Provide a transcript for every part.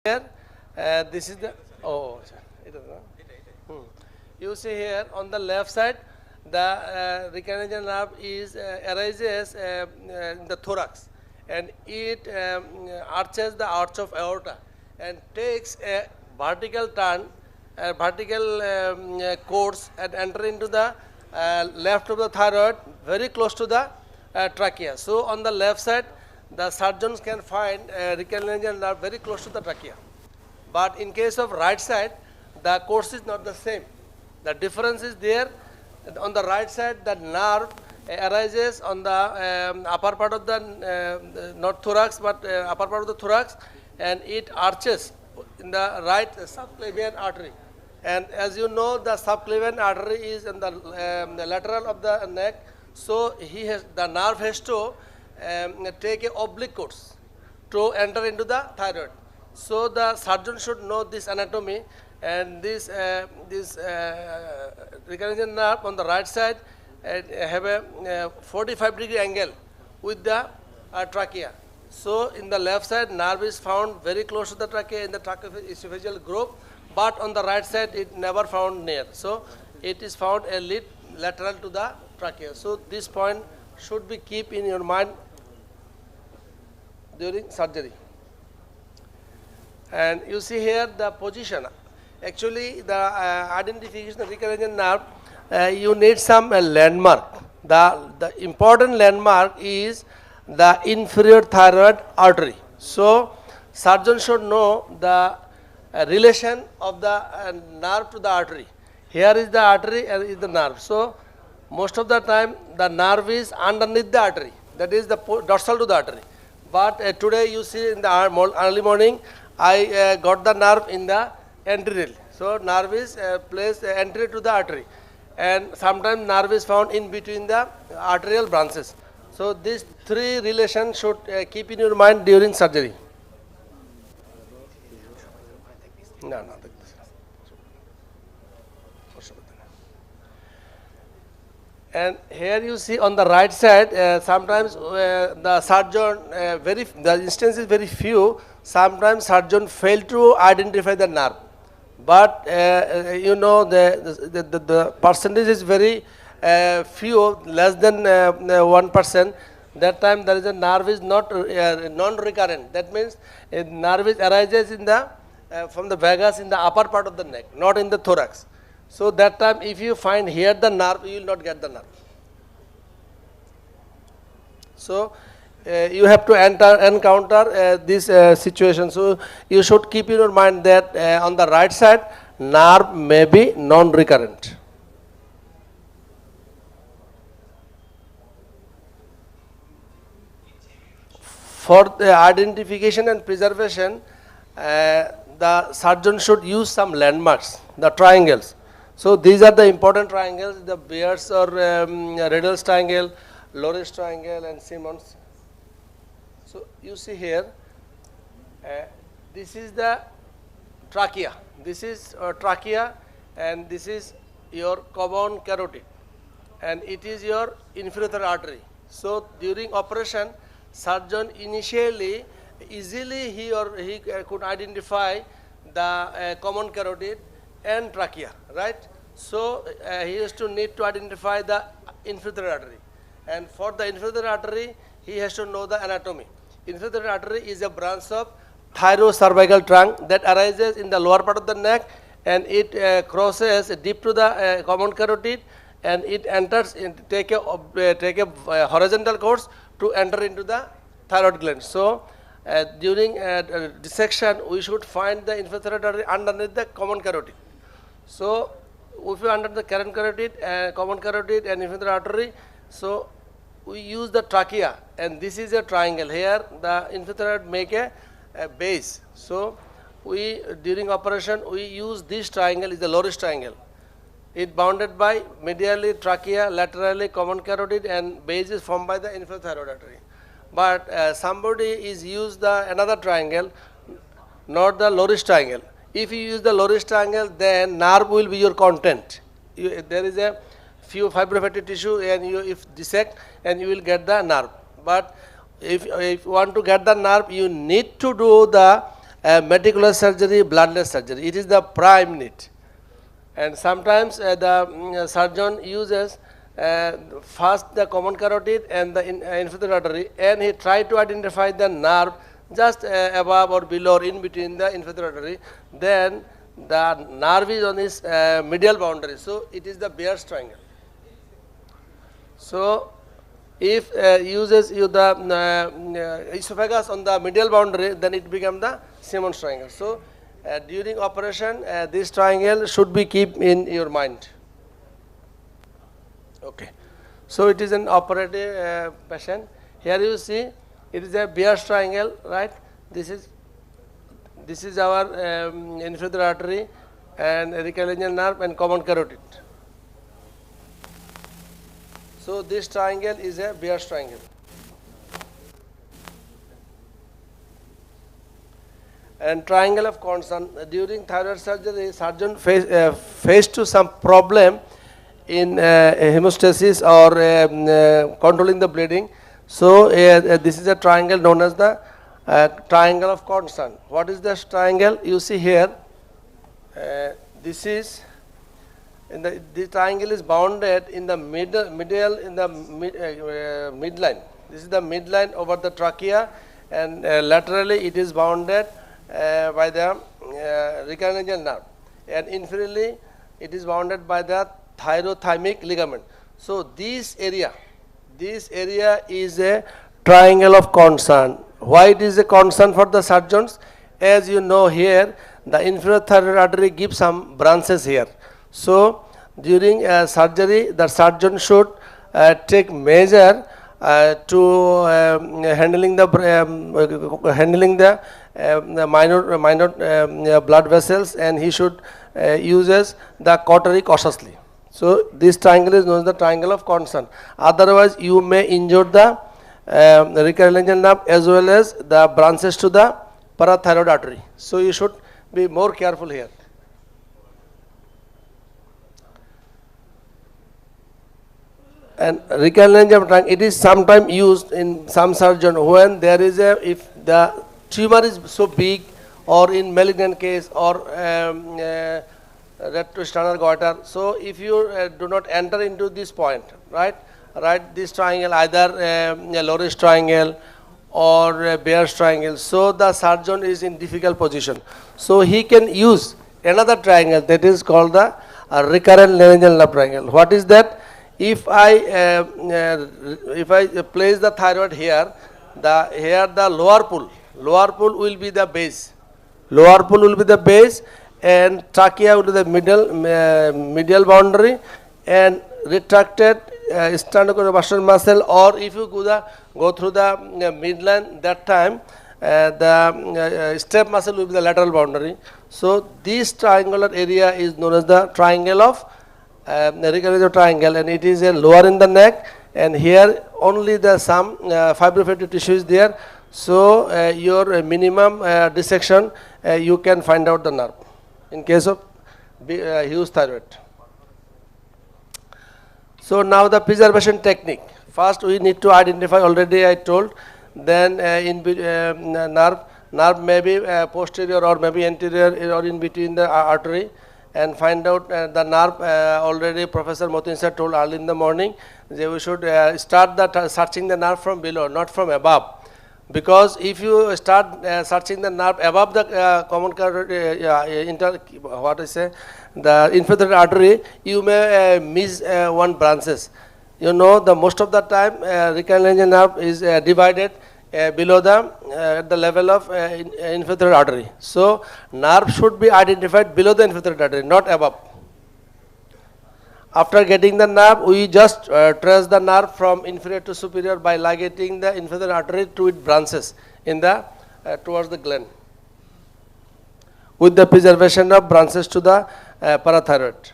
Here, this is the you see here on the left side, the recurrent nerve is arises in the thorax, and it arches the arch of aorta and takes a vertical turn, a vertical course, and enter into the left of the thyroid, very close to the trachea. So on the left side, the surgeons can find recurrent nerve very close to the trachea. But in case of right side, the course is not the same. The difference is there. On the right side, the nerve arises on the upper part of the not thorax, but upper part of the thorax, and it arches in the right subclavian artery. And as you know, the subclavian artery is in the lateral of the neck. So the nerve has to take a oblique course to enter into the thyroid. So the surgeon should know this anatomy, and this recurrent nerve on the right side have a 45-degree angle with the trachea. So in the left side, nerve is found very close to the trachea in the tracheoesophageal groove, but on the right side it never found near. So it is found a little lateral to the trachea. So this point should be keep in your mind during surgery. And you see here the position. Actually, the identification of recurrent nerve, you need some landmark. The important landmark is the inferior thyroid artery. So surgeon should know the relation of the nerve to the artery. Here is the artery and is the nerve. So most of the time the nerve is underneath the artery. That is the dorsal to the artery. But today you see in the early morning, I got the nerve in the anterior. So nerve is placed anterior to the artery, and sometimes nerve is found in between the arterial branches. So these three relations should keep in your mind during surgery. No. And here you see on the right side, sometimes the surgeon, the instance is very few. Sometimes surgeon fail to identify the nerve, but you know the percentage is very few, less than 1%. That time there is a nerve is not non-recurrent. That means a nerve is arises in the from the vagus in the upper part of the neck, not in the thorax. So that time if you find here the nerve, you will not get the nerve. So you have to encounter this situation. So you should keep in your mind that on the right side, nerve may be non-recurrent. For the identification and preservation, the surgeon should use some landmarks, the triangles. So these are the important triangles: the Beers or Riddle's triangle, Loris triangle, and Simmons. So you see here, this is the trachea. This is trachea, and this is your common carotid, and it is your inferior artery. So during operation, surgeon initially easily he could identify the common carotid and trachea, right? So he has to need to identify the inferior artery, and for the inferior artery he has to know the anatomy. Inferior artery is a branch of thyrocervical trunk that arises in the lower part of the neck, and it crosses deep to the common carotid, and it enters take a horizontal course to enter into the thyroid gland. So during dissection, we should find the inferior artery underneath the common carotid. So if you under the common carotid and inferior artery, so we use the trachea, and this is a triangle. Here the inferior make a base. So we during operation we use this triangle is the Loris triangle. It bounded by medially trachea, laterally common carotid, and base is formed by the inferior thyroid artery. But somebody is used another triangle, not the Loris triangle. If you use the Loris triangle, then nerve will be your content. There is a few fibrofatty tissue, and if dissect, and you will get the nerve. But if you want to get the nerve, you need to do the meticulous surgery, bloodless surgery. It is the prime need. And sometimes the surgeon uses first the common carotid and the inferior artery, and he try to identify the nerve just above or below or in between the inferior artery. Then the nerve is on his medial boundary, so it is the Beer's triangle. So if uses you the esophagus on the medial boundary, then it becomes the Simon's triangle. So during operation, this triangle should be kept in your mind. Okay. So it is an operative patient. Here you see it is a Beer's triangle, right? This is our inferior artery and recurrent nerve and common carotid. So this triangle is a Beer's triangle. And triangle of concern. During thyroid surgery, surgeon faced to some problem in hemostasis or controlling the bleeding. So this is a triangle known as the triangle of concern. What is this triangle? You see here. This is the triangle is bounded in the midline. This is the midline over the trachea, and laterally it is bounded by the recurrent nerve, and inferiorly it is bounded by the thyrothymic ligament. So this area is a triangle of concern. Why it is a concern for the surgeons? As you know, here the inferior thyroid artery gives some branches here. So during surgery, the surgeon should take measure to handling the minor blood vessels, and he should uses the cautery cautiously. So this triangle is known as the triangle of concern. Otherwise, you may injure the recurrent nerve as well as the branches to the parathyroid artery. So you should be more careful here. And recurrent triangle, it is sometimes used in some surgeon when there is if the tumor is so big, or in malignant case, or retrosternal goiter. So if you do not enter into this point, right, this triangle, either a Loris triangle or a Beer's triangle, so the surgeon is in difficult position. So he can use another triangle that is called the recurrent laryngeal nerve triangle. What is that? If I place the thyroid here, the lower pool will be the base. Lower pool will be the base, and trachea will be the medial boundary, and retracted sternocleidomastoid muscle, or if you go through the midline, that time the step muscle will be the lateral boundary. So this triangular area is known as the triangle of recurrent triangle, and it is a lower in the neck, and here only the some fibrofatty tissue is there. So your minimum dissection, you can find out the nerve in case of huge thyroid. So now the preservation technique. First we need to identify, already I told. Then nerve may be posterior or maybe anterior or in between the artery, and find out the nerve. Already Professor Motin sir told early in the morning that we should start searching the nerve from below, not from above. Because if you start searching the nerve above the common carotid, the inferior artery, you may miss one branches. You know, the most of the time recurrent nerve is divided below the level of inferior artery. So nerve should be identified below the inferior artery, not above. After getting the nerve, we just trace the nerve from inferior to superior by ligating the inferior artery to its branches in the towards the gland, with the preservation of branches to the parathyroid.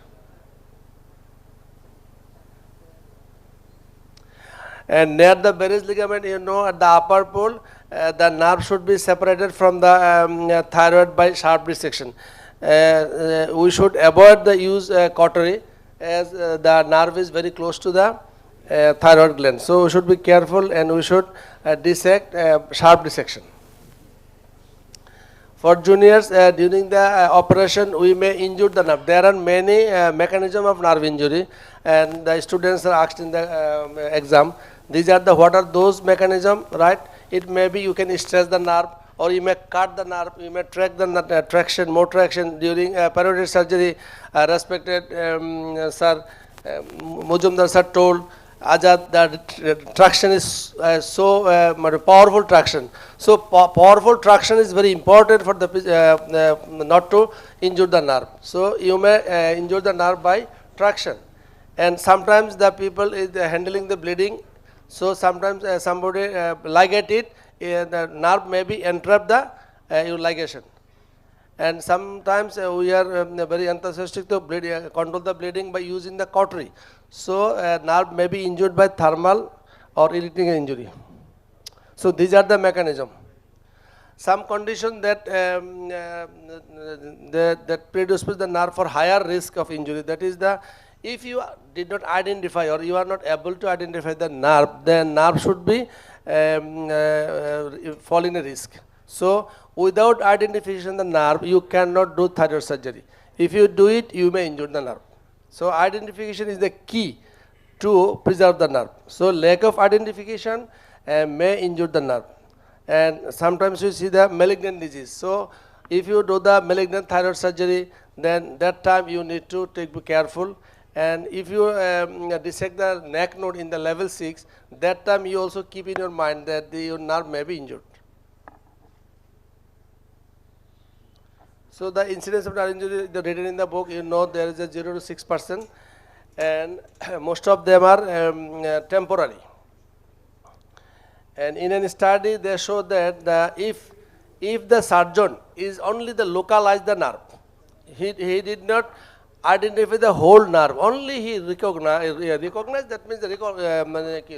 And near the Beer's ligament, you know, at the upper pole, the nerve should be separated from the thyroid by sharp dissection. We should avoid the use cautery, as the nerve is very close to the thyroid gland. So we should be careful, and we should dissect sharp dissection. For juniors, during the operation, we may injure the nerve. There are many mechanisms of nerve injury, and the students are asked in the exam. These are the what are those mechanisms, right? It may be you can stretch the nerve, or you may cut the nerve. You may track the traction, more traction during parotid surgery. Respected sir, Mujumdar sir told Ajad that traction is so powerful traction. So powerful traction is very important for the not to injure the nerve. So you may injure the nerve by traction, and sometimes the people is handling the bleeding. So sometimes somebody ligate it, the nerve may be interrupt the your ligation. And sometimes we are very enthusiastic to bleed, control the bleeding by using the cautery. So nerve may be injured by thermal or electrical injury. So these are the mechanism. Some condition that that predispose the nerve for higher risk of injury. That is the if you did not identify or you are not able to identify the nerve, then nerve should be fall in a risk. So without identification the nerve, you cannot do thyroid surgery. If you do it, you may injure the nerve. So identification is the key to preserve the nerve. So lack of identification may injure the nerve. And sometimes you see the malignant disease. So if you do the malignant thyroid surgery, then that time you need to be careful. And if you dissect the neck node in the level 6, that time you also keep in your mind that your nerve may be injured. So the incidence of nerve injury written in the book, you know there is a 0 to 6%, and most of them are temporary. And in a study, they show that if the surgeon is only the localized the nerve, he did not identify the whole nerve, only he recognize that means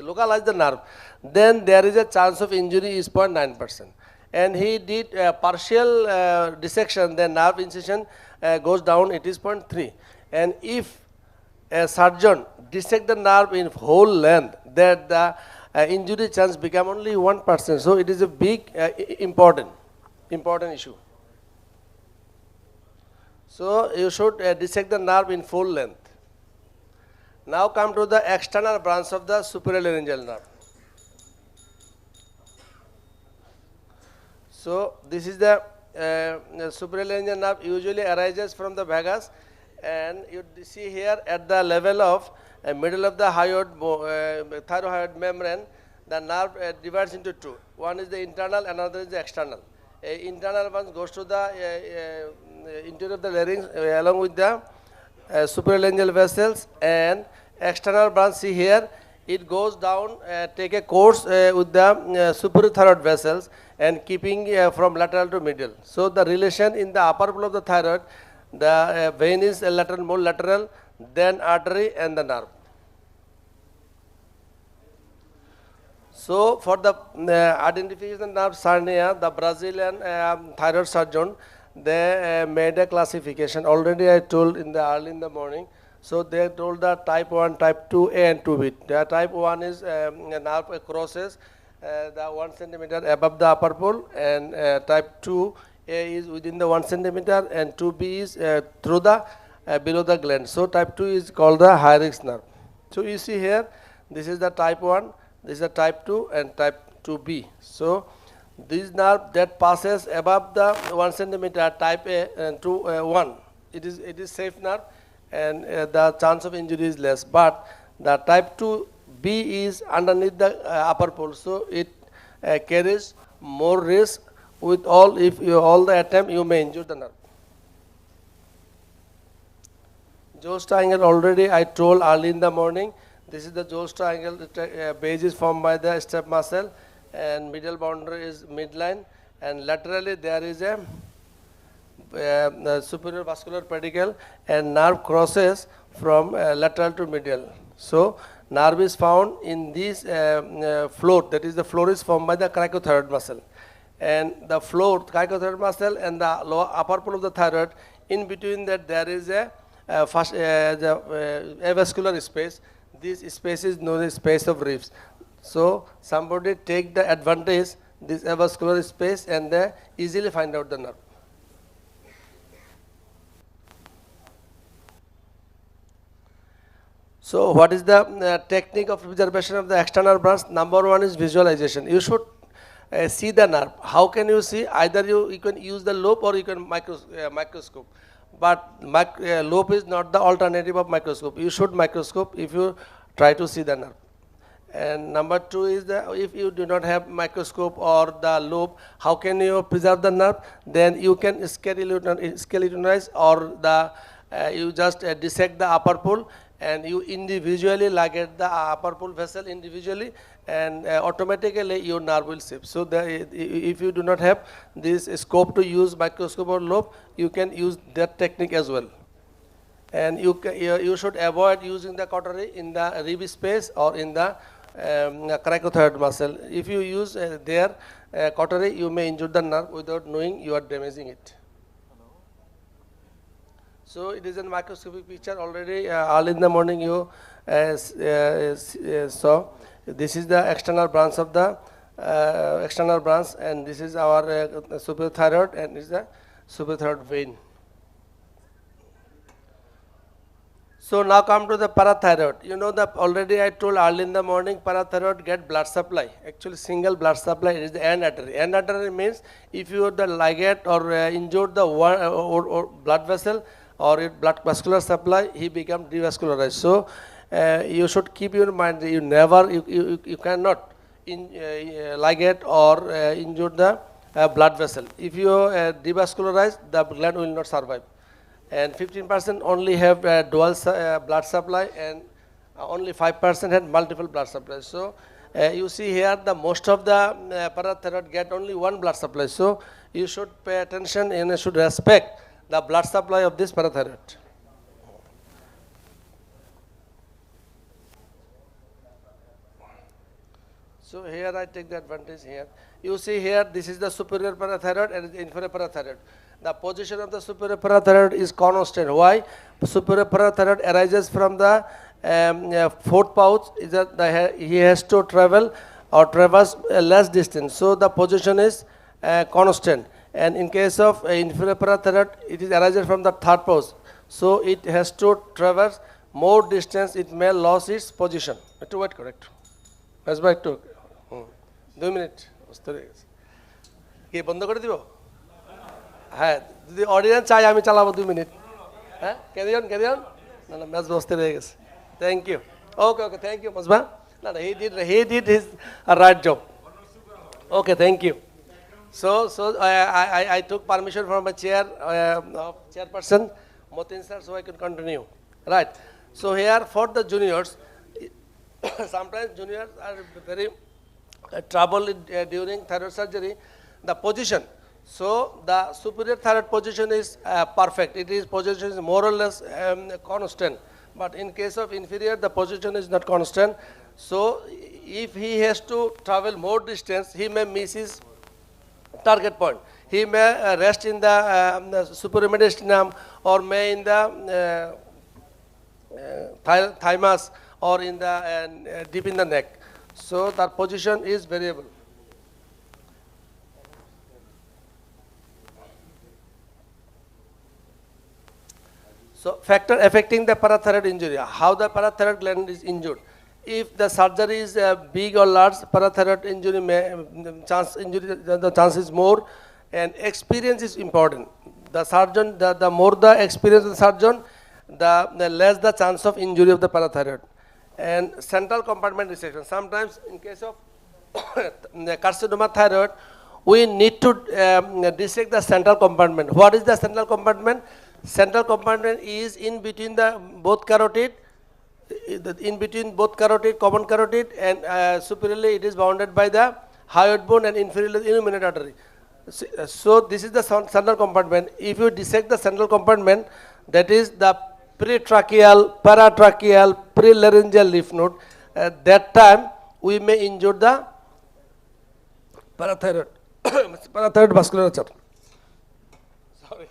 localize the nerve, then there is a chance of injury is 0.9%. And he did partial dissection, then nerve incision goes down, it is 0.3. And if a surgeon dissect the nerve in whole length, that the injury chance become only 1%. So it is a big important issue. So you should dissect the nerve in full length. Now come to the external branch of the supralaryngeal nerve. So this is the supralaryngeal nerve usually arises from the vagus, and you see here at the level of middle of the thyroid membrane, the nerve divides into two. One is the internal, another is the external. Internal one goes to the interior of the larynx along with the supralaryngeal vessels, and external branch, see here, it goes down, take a course with the suprathyroid vessels and keeping from lateral to medial. So the relation in the upper pole of the thyroid, the vein is lateral, more lateral, then artery and the nerve. So for the identification nerve hernia, the Brazilian thyroid surgeon, they made a classification. Already I told in the early in the morning. So they told that type 1, type 2A and 2B. The type 1 is nerve crosses the 1 centimeter above the upper pole, and type 2A is within the 1 centimeter, and 2B is through the below the gland. So type 2 is called the high risk nerve. So you see here, this is the type 1, this is the type 2 and type 2B. So this nerve that passes above the 1 centimeter, type A and 1, it is safe nerve, and the chance of injury is less. But the type 2B is underneath the upper pole, so it carries more risk. With all, if you all the attempt, you may injure the nerve. Jones triangle already I told early in the morning. This is the Jones triangle. The base is formed by the step muscle, and medial boundary is midline, and laterally there is a superior vascular pedicle, and nerve crosses from lateral to medial. So nerve is found in this floor, that is the floor is formed by the cricothyroid muscle, and the floor, cricothyroid muscle and the lower upper pole of the thyroid, in between that there is a avascular space. This space is known as space of Reeves. So somebody take the advantage this avascular space and they easily find out the nerve. So what is the technique of preservation of the external branch? Number one is visualization. You should see the nerve. How can you see? Either you can use the loop or you can microscope. But loop is not the alternative of microscope. You should microscope if you try to see the nerve. And number two is that if you do not have microscope or the loop, how can you preserve the nerve? Then you can skeletonize or you just dissect the upper pool and you individually ligate the upper pool vessel individually, and automatically your nerve will shift. So if you do not have this scope to use microscope or loop, you can use that technique as well. And you should avoid using the cautery in the rib space or in the cricothyroid muscle. If you use their cautery, you may injure the nerve without knowing you are damaging it. So it is a microscopic picture already. Early in the morning you saw. This is the external branch of the external branch, and this is our superior thyroid, and this is the superior thyroid vein. So now come to the parathyroid. You know that already I told early in the morning parathyroid get blood supply. Actually single blood supply is the end artery. End artery means if you the ligate or injured the or blood vessel or blood vascular supply, he become devascularized. So you should keep your mind. You never you cannot ligate or injure the blood vessel. If you devascularize, the gland will not survive. And 15% only have dual blood supply, and only 5% had multiple blood supply. So you see here the most of the parathyroid get only one blood supply. So you should pay attention and you should respect the blood supply of this parathyroid. So here I take the advantage here. You see here, this is the superior parathyroid and the inferior parathyroid. The position of the superior parathyroid is constant. Why? Superior parathyroid arises from the fourth pouch. Is that he has to travel or traverse less distance. So the position is constant. And in case of inferior parathyroid, it is arises from the third pouch. So it has to traverse more distance. It may lose its position. To what correct? That's by 2 minutes. কি বন্ধ করে দিব? হ্যাঁ, যদি audience চাই আমি চালাবো 2 minute. হ্যাঁ, ক্যারি অন না না, ম্যাচ বসতে রয়ে গেছে। Thank you. Okay thank you মসবা। না না, he did his right job. Okay, thank you. So I took permission from my chairperson Motin sir, so I can continue. Right. So here for the juniors, sometimes juniors are very trouble during thyroid surgery. The position. So the superior thyroid position is perfect. Position is more or less constant. But in case of inferior, the position is not constant. So if he has to travel more distance, he may miss his target point. He may rest in the superior mediastinum or may in the thymus or in the deep in the neck. So that position is variable. So factor affecting the parathyroid injury. How the parathyroid gland is injured. If the surgery is big or large, parathyroid injury the chance is more, and experience is important. The surgeon, the more the experience of the surgeon, the less the chance of injury of the parathyroid. And central compartment resection. Sometimes in case of carcinoma thyroid, we need to dissect the central compartment. What is the central compartment? Central compartment is in between both carotid, common carotid, and superiorly it is bounded by the hyoid bone and inferiorly illuminate artery. So this is the central compartment. If you dissect the central compartment, that is the pretracheal, paratracheal, prelaryngeal lymph node, at that time we may injure the parathyroid vasculature. Sorry.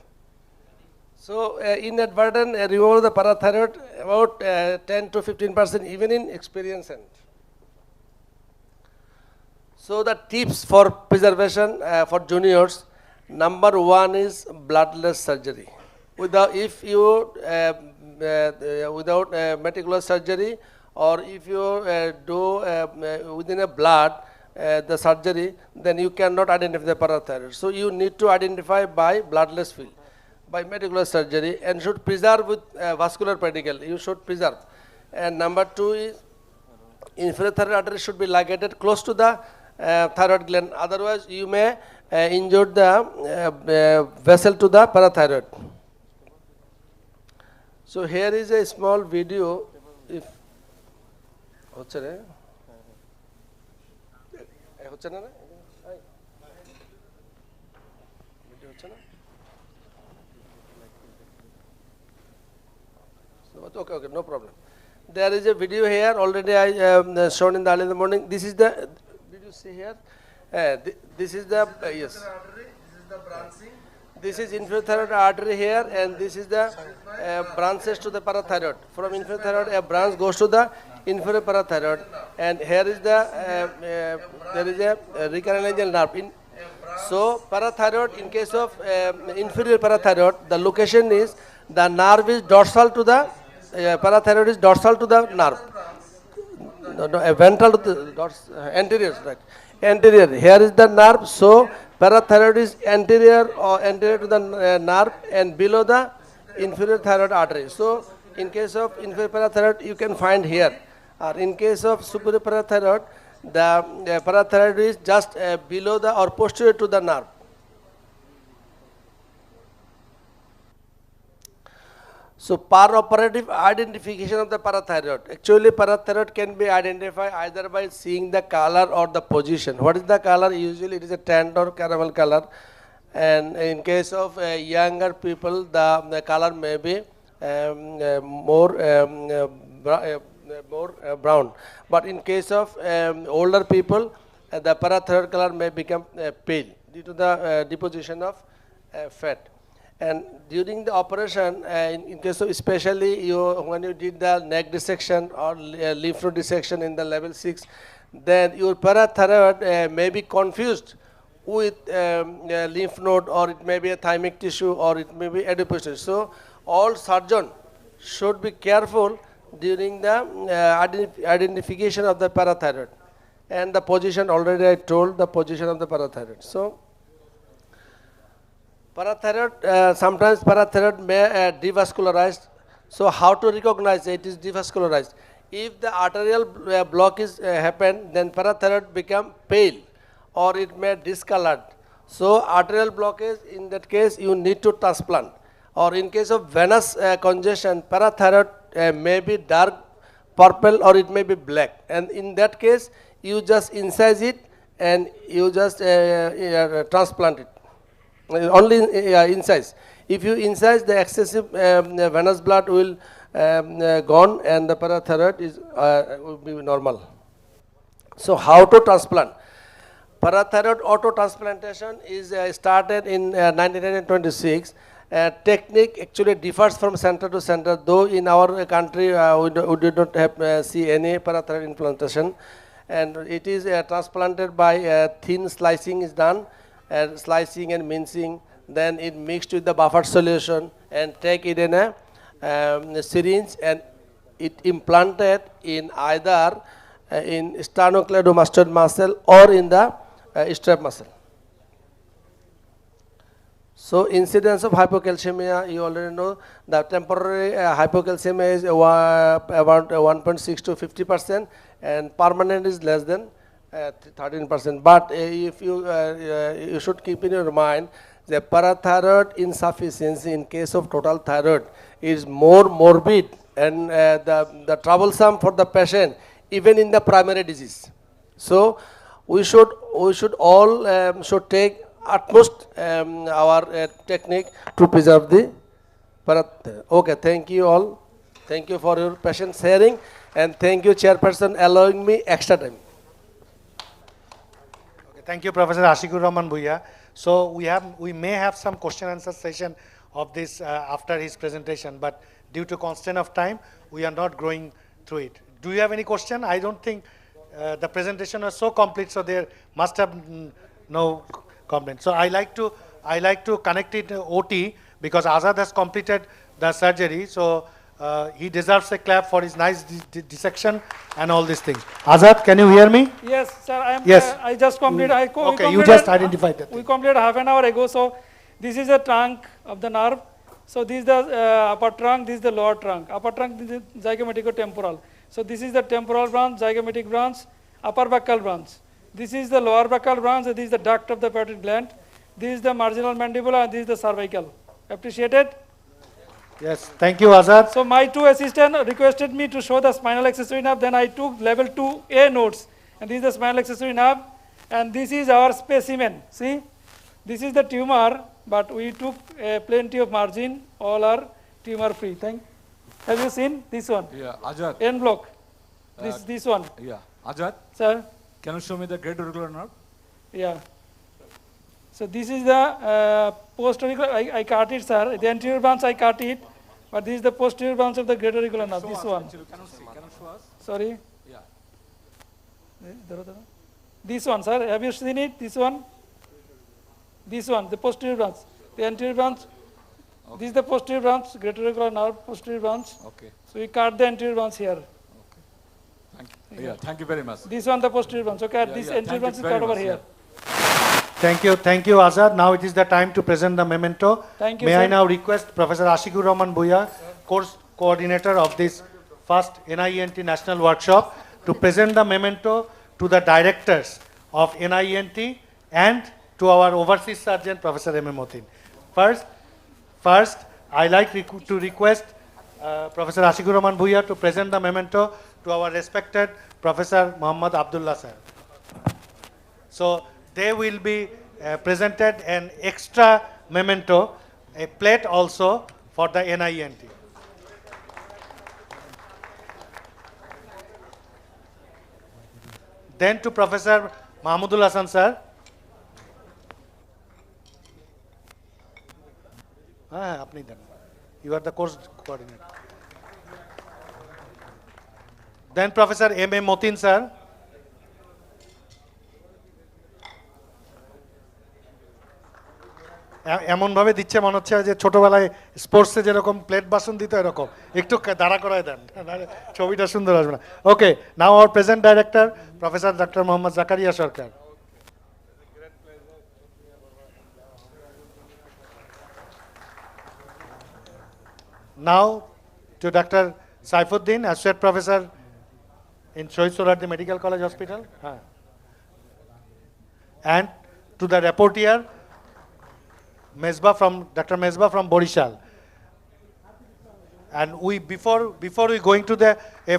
So inadvertent removal of the parathyroid about 10 to 15% even in experienced hand. So the tips for preservation for juniors, number one is bloodless surgery. If you without meticulous surgery, or if you do within a blood the surgery, then you cannot identify the parathyroid. So you need to identify by bloodless field, by meticulous surgery, and should preserve with vascular pedicle. You should preserve. And number 2 is inferior thyroid artery should be ligated close to the thyroid gland. Otherwise, you may injure the vessel to the parathyroid. So here is a small video. If হচ্ছে রে হচ্ছে না video হচ্ছে না okay, no problem. There is a video here already I shown in the early in the morning. This is the, did you see here? This is the yes. This is the branching. This is inferior thyroid artery here, and this is the branches to the parathyroid. From inferior thyroid, a branch goes to the inferior parathyroid, and here is the there is a recarinagial nerve. So parathyroid, in case of inferior parathyroid, the location is, the nerve is dorsal to the parathyroid is dorsal to the nerve. Ventral to the anterior, right? Anterior. Here is the nerve. So parathyroid is anterior or anterior to the nerve and below the inferior thyroid artery. So in case of inferior parathyroid, you can find here. Or in case of superior parathyroid, the parathyroid is just below the or posterior to the nerve. So per-operative identification of the parathyroid. Actually, parathyroid can be identified either by seeing the color or the position. What is the color? Usually it is a tan or caramel color. And in case of younger people, the color may be more brown. But in case of older people, the parathyroid color may become pale due to the deposition of fat. And during the operation, in case of especially when you did the neck dissection or lymph node dissection in the level 6, then your parathyroid may be confused with lymph node, or it may be a thymic tissue, or it may be adipose tissue. So all surgeon should be careful during the identification of the parathyroid. And the position, already I told the position of the parathyroid. So parathyroid, sometimes parathyroid may devascularized. So how to recognize it is devascularized? If the arterial block is happened, then parathyroid become pale or it may discolored. So arterial blockage, in that case you need to transplant. Or in case of venous congestion, parathyroid may be dark purple or it may be black. And in that case, you just incise it and you just transplant it. Only incise. If you incise, the excessive venous blood will gone and the parathyroid is will be normal. So how to transplant? Parathyroid auto transplantation is started in 1926. Technique actually differs from center to center, though in our country we did not have see any parathyroid implantation, and it is transplanted by thin slicing is done, and slicing and mincing, then it mixed with the buffer solution and take it in a syringe and it implanted in either in sternocleidomastoid muscle or in the strap muscle. So incidence of hypocalcemia, you already know the temporary hypocalcemia is about 1.6 to 50%, and permanent is less than 13%. But if you should keep in your mind the parathyroid insufficiency in case of total thyroid is more morbid and the troublesome for the patient even in the primary disease. So we should all should take utmost our technique to preserve the parathyroid. Okay, thank you all. Thank you for your patient sharing, and thank you, Chairperson, allowing me extra time. Okay, thank you, Professor Ashikur Rahman Bhuiya. So we may have some question answer session of this after his presentation, but due to constraint of time, we are not going through it. Do you have any question? I don't think the presentation was so complete, so there must have no complaint. So I like to connect it to OT because Azad has completed the surgery. So he deserves a clap for his nice dissection and all these things. Azad, can you hear me? Yes, sir. Yes. I just completed. Okay, you just identified that We thing. completed half an hour ago. So this is the trunk of the nerve. So this is the upper trunk. This is the lower trunk. Upper trunk is the zygomatico-temporal. So this is the temporal branch, zygomatic branch, upper buccal branch. This is the lower buccal branch. This is the duct of the parotid gland. This is the marginal mandibular, and this is the cervical. Appreciated? Yes, thank you, Azad. So my two assistants requested me to show the spinal accessory nerve. Then I took level 2A notes. And this is the spinal accessory nerve. And this is our specimen. See, this is the tumor, but we took plenty of margin. All are tumor free. Have you seen this one? Yeah, Ajad. N block. This one. Yeah, Ajad. Sir. Can you show me the great auricular nerve? Yeah. So this is the post-auricular. I cut it, sir. The anterior branch I cut it, but this is the posterior branch of the great auricular nerve. This one. Actually, can you show us? Sorry. Yeah. This one, sir. Have you seen it? This one. This one, the posterior branch. The anterior branch. Okay. This is the posterior branch, great auricular nerve, posterior branch. Okay. So we cut the anterior branch here. Thank you. Yeah, thank you very much. This one, the posterior branch. Okay, this anterior branch is cut over here. Thank you, Azad. Now it is the time to present the memento. Thank you, May sir. I now request Professor Ashikur Rahman Bhuiya, course coordinator of this first NIENT national workshop, to present the memento to the directors of NIENT and to our overseas surgeon, Professor M. Motin. First, I like to request Professor Ashikur Rahman Bhuiya to present the memento to our respected Professor Muhammad Abdullah sir. So they will be presented an extra memento, a plate also for the NIENT. Then to Professor Mahmudul Hasan sir. You are the course coordinator. Then Professor M. Motin sir. এমন ভাবে দিচ্ছে মনে হচ্ছে যে ছোটবেলায় স্পোর্টসে যেরকম plate বাসন দিত এরকম একটু দাঁড়া করায় দেন, ছবিটা সুন্দর আসবে না। Okay, now our present director professor doctor Mohammad Zakaria Sarkar. Now to Dr. Saifuddin, Associate Professor in Shohid Sohrawardi Medical College Hospital. And to the rapporteur, Dr. Mesbah from Borishal. And before we going to the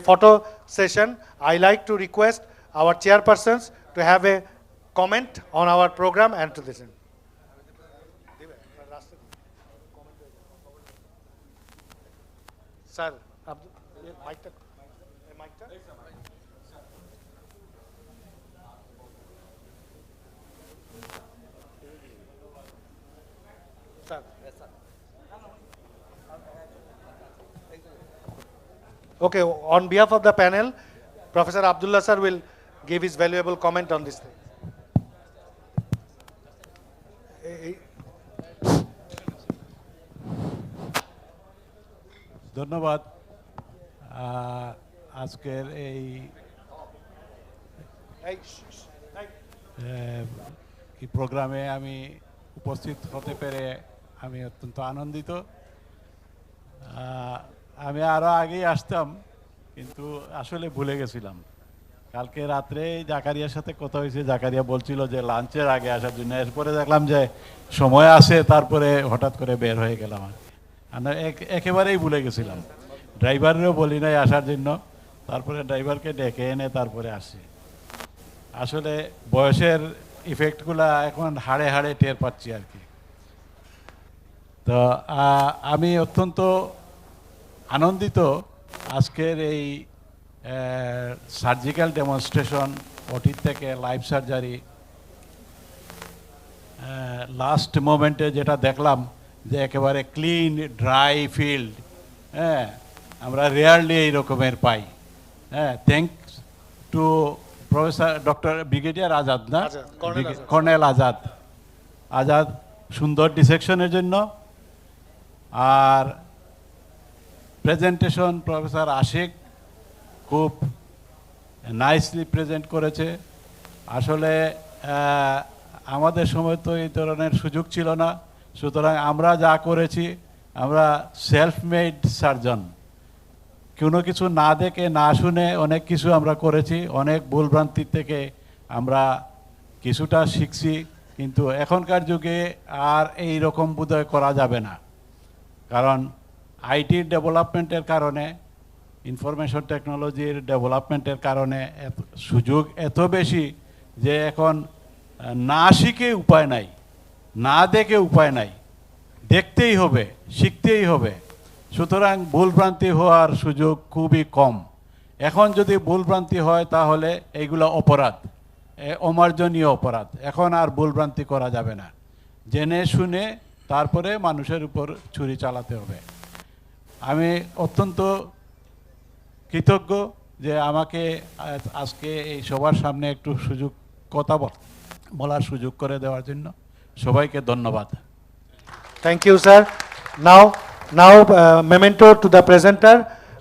photo session, I like to request our chairpersons to have a comment on our program and to listen. Sir, mic. Sir. Okay, on behalf of the panel, Professor Abdullah sir will give his valuable comment on this thing. ধন্যবাদ। আজকের এই প্রোগ্রামে আমি উপস্থিত হতে পেরে আমি অত্যন্ত আনন্দিত। আমি আরও আগেই আসতাম, কিন্তু আসলে ভুলে গেছিলাম। কালকে রাত্রে জাকারিয়ার সাথে কথা হয়েছে, জাকারিয়া বলছিল যে লাঞ্চের আগে আসার জন্য, এরপরে দেখলাম যে সময় আছে, তারপরে হঠাৎ করে বের হয়ে গেলাম। আমরা একেবারেই ভুলে গেছিলাম, ড্রাইভারেরও বলি নাই আসার জন্য, তারপরে ড্রাইভারকে ডেকে এনে তারপরে আসি। আসলে বয়সের ইফেক্টগুলা এখন হাড়ে হাড়ে টের পাচ্ছি আর কি। তো আমি অত্যন্ত আনন্দিত আজকের এই সার্জিক্যাল ডেমনস্ট্রেশন, ওটির থেকে লাইভ সার্জারি, লাস্ট মোমেন্টে যেটা দেখলাম যে একেবারে ক্লিন ড্রাই ফিল্ড, হ্যাঁ, আমরা রেয়ারলি এই রকমের পাই। হ্যাঁ, thanks to professor doctor brigadier Azad, না কর্নেল আজাদ সুন্দর ডিসেকশনের জন্য। আর প্রেজেন্টেশন প্রফেসর আশিক খুব নাইসলি প্রেজেন্ট করেছে। আসলে আমাদের সময় তো এই ধরনের সুযোগ ছিল না, সুতরাং আমরা যা করেছি আমরা সেলফ মেড সার্জন, কোনো কিছু না দেখে না শুনে অনেক কিছু আমরা করেছি, অনেক ভুলভ্রান্তি থেকে আমরা কিছুটা শিখছি, কিন্তু এখনকার যুগে আর এই রকম বোধহয় করা যাবে না। কারণ আইটির ডেভেলপমেন্টের কারণে, ইনফরমেশন টেকনোলজির ডেভেলপমেন্টের কারণে সুযোগ এত বেশি যে এখন না শিখে উপায় নাই, না দেখে উপায় নাই, দেখতেই হবে, শিখতেই হবে। সুতরাং ভুলভ্রান্তি হওয়ার সুযোগ খুবই কম। এখন যদি ভুলভ্রান্তি হয় তাহলে এইগুলো অপরাধ, অমার্জনীয় অপরাধ। এখন আর ভুলভ্রান্তি করা যাবে না, জেনে শুনে তারপরে মানুষের উপর ছুরি চালাতে হবে। আমি অত্যন্ত কৃতজ্ঞ যে আমাকে আজকে এই সবার সামনে একটু কথা বলার সুযোগ করে দেওয়ার জন্য সবাইকে ধন্যবাদ। Thank you, sir. Now, memento to the presenter.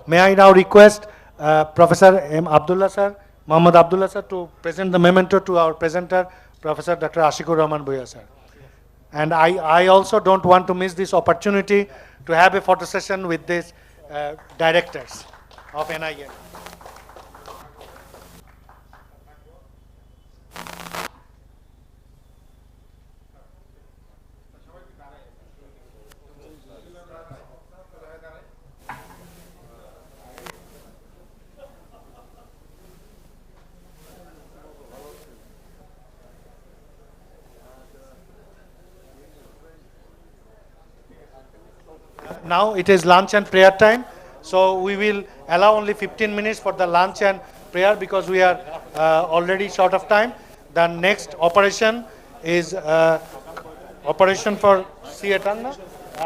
May I now request Professor M. Abdullah sir, Muhammad Abdullah sir, to present the memento to our presenter, Professor Dr. Ashikur Rahman Bhuiya sir. And I also don't want to miss this opportunity to have a photo session with these directors of NIENT. Now it is lunch and prayer time, so we will allow only 15 minutes for the lunch and prayer because we are already short of time. The next operation is operation for Siatan,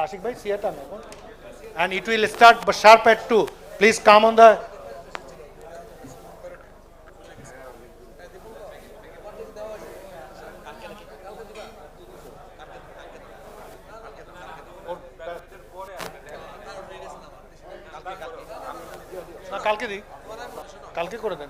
Ashik bhai, Siatan, and it will start sharp at 2. Please come on the. কালকে দিই, কালকে করে দেন।